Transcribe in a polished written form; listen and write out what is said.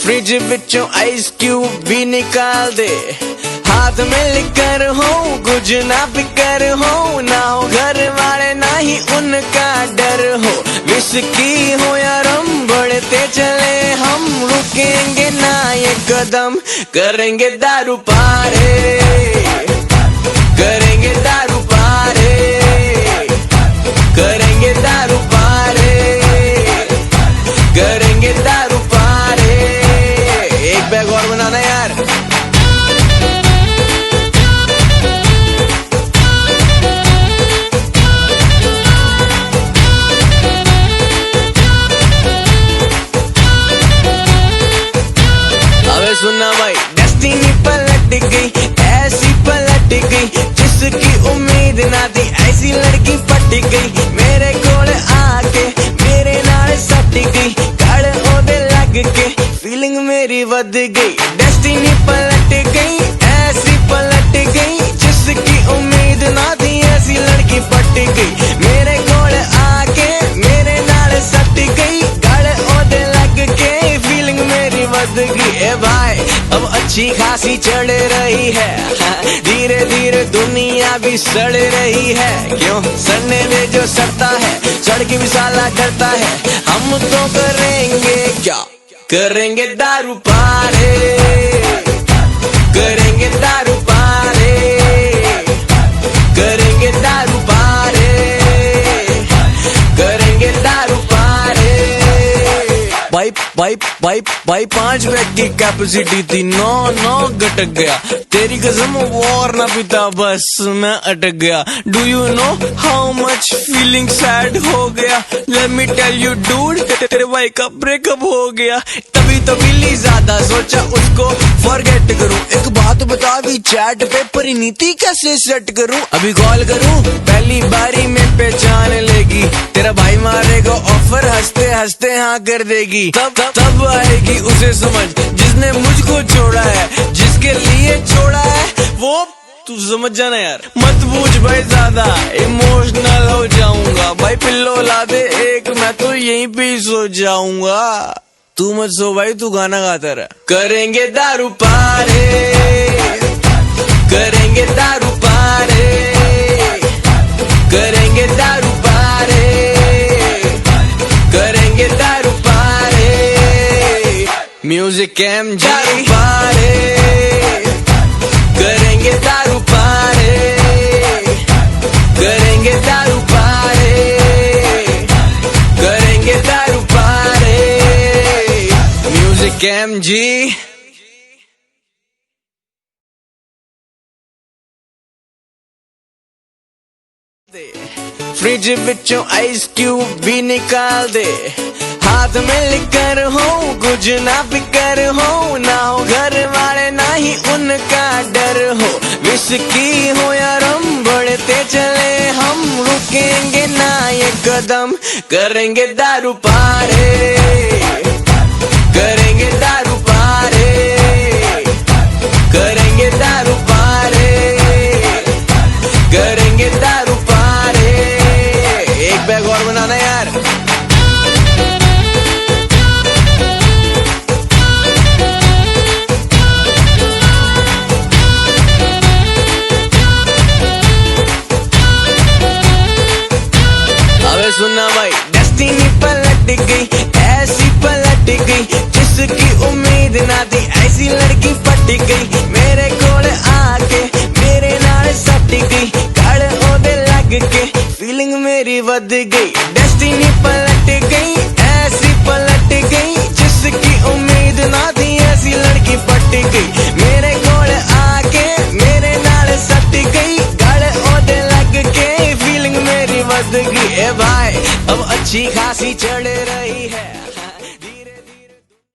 Fridge विचों ice cube भी निकाल दे, हाथ में लिकर हो कुछ ना फिकर हो, ना हो घर वाले ना ही उनका डर हो। विस्की हो या रम बढ़ते चले हम, रुकेंगे ना ये कदम, करेंगे दारू पारे, करेंगे दारू पारे, करेंगे दारू पारे, करेंगे दारू पारे। एक बैग और बनाना यार। अबे सुनना भाई, डेस्टिनी पलट गई, ऐसी पलट गई, जिसकी उम्मीद ना थी ऐसी लड़की पट गई। मेरे कोल आके मेरे नाल सट गई, गल ओदे लग के फीलिंग मेरी वध गई। डेस्टिनी पलट गई, ऐसी पलट गई, जिसकी उम्मीद ना थी ऐसी लड़की पट गई। मेरे कोल आके मेरे नाल सट गई, गल ओदे लग के फीलिंग मेरी वध गई। ए भाई अब अच्छी खासी चढ़ रही है, धीरे धीरे दुनिया भी सड़ रही है। क्यों सड़ने में जो सड़ता है, सड़ के भी साला डरता है। हम तो करेंगे क्या, करेंगे दारू पारे, करेंगे दारू पारे, करेंगे दारू पारे, करेंगे दारू पारे। भाई 5 बैग की कैपेसिटी थी, 9 घटक गया। तेरी कसम और ना पीता बस मैं अटक गया। Do you know how much feeling sad हो गया, let me tell you dude, तेरे भाई का ब्रेकअप हो गया। तभी तो मिली ज्यादा, सोचा उसको फॉरगेट करूं। एक बात बता भी चैट पे परिणीति कैसे सेट करूं। अभी कॉल करूं, पहली बारी में पहचान लेगी। तेरा भाई मारेगा ऑफर, हंसते हंसते हाँ कर देगी। तब आएगी उसे समझ, जिसने मुझको छोड़ा है, जिसके लिए छोड़ा है वो तू समझ जाना यार। मत पूछ भाई ज्यादा, इमोशनल हो जाऊंगा। भाई पिल्लो ला दे एक, मैं तो यहीं पे ही सो जाऊंगा। तू मत सो भाई, तू गाना गाता रहा। करेंगे दारू पारे, करेंगे दारू पारे, करेंगे दारू पारे, करेंगे दारू पारे। म्यूजिक एम दारू पारे, करेंगे दारू पारे, करेंगे दारू पारे, करेंगे दारू पारे। म्यूजिक एम जी। फ्रिज विचों आइस क्यूब भी निकाल दे, हाथ में लिकर हो कुछ ना फिकर हो, ना हो घर वाले ना ही उनका डर हो। विस्की हो या रम बढ़ते चले हम, रुकेंगे ना ये कदम, करेंगे दारू पारे, करेंगे दारू पारे, करेंगे दारू पारे, करेंगे दारू पारे। एक बैग और बनाना यार। अबे सुनना भाई, डेस्टिनी पलट गई, ऐसी पलट गई, जिसकी उम्मीद ना थी ऐसी लड़की पट गई। मेरे कोल आके मेरे नाल सट गई, गल ओदे लग के फीलिंग मेरी वध गई। डेस्टिनी पलट गई, ऐसी पलट गई, जिसकी उम्मीद ना थी ऐसी लड़की पट गई। मेरे कोल आके मेरे नाल सट गई, गल ओदे लग के फीलिंग मेरी वध गई। ए भाई अब अच्छी खासी चढ़ रही है।